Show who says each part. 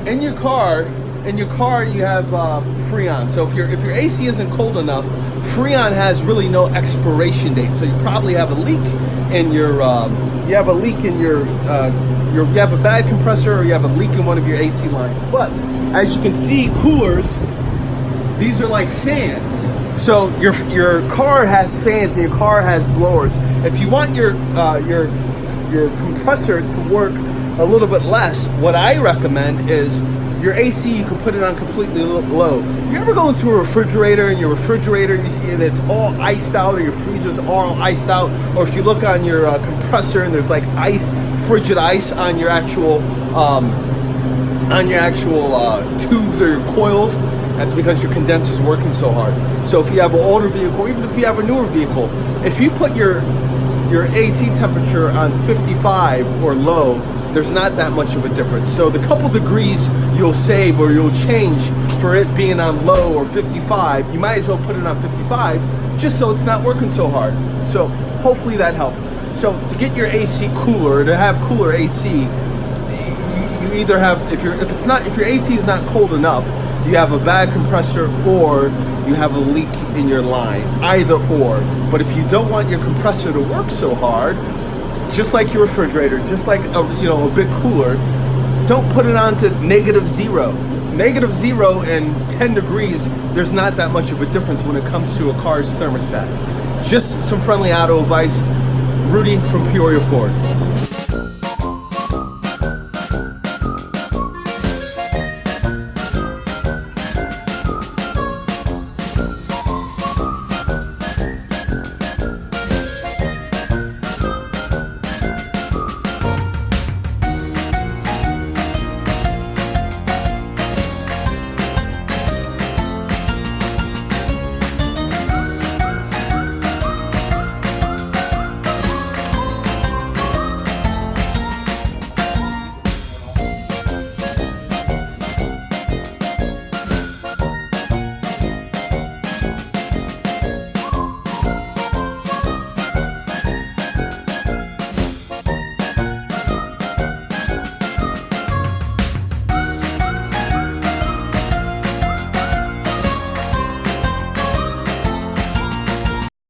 Speaker 1: In your car, you have Freon. So if your AC isn't cold enough, Freon has really no expiration date. So you probably have a leak in your you have a bad compressor, or you have a leak in one of your AC lines. But as you can see, coolers, these are like fans. So your car has fans and your car has blowers. If you want your compressor to work a little bit less, what I recommend is your AC, you can put it on completely low. You ever go into a refrigerator and your refrigerator, and it's all iced out, or your freezer's all iced out, or if you look on your compressor and there's like ice, frigid ice on your actual tubes or your coils, that's because your condenser's working so hard. So if you have an older vehicle, or even if you have a newer vehicle, if you put your AC temperature on 55 or low, there's not that much of a difference. So the couple degrees you'll save or you'll change for it being on low or 55, you might as well put it on 55 just so it's not working so hard. So hopefully that helps. So to get your AC cooler, to have cooler AC, you either have, if your AC is not cold enough, you have a bad compressor or you have a leak in your line, either or. But if you don't want your compressor to work so hard, just like your refrigerator, just like a big cooler, don't put it on to -0. -0 and 10 degrees, there's not that much of a difference when it comes to a car's thermostat. Just some friendly auto advice. Rudi from Peoria Ford.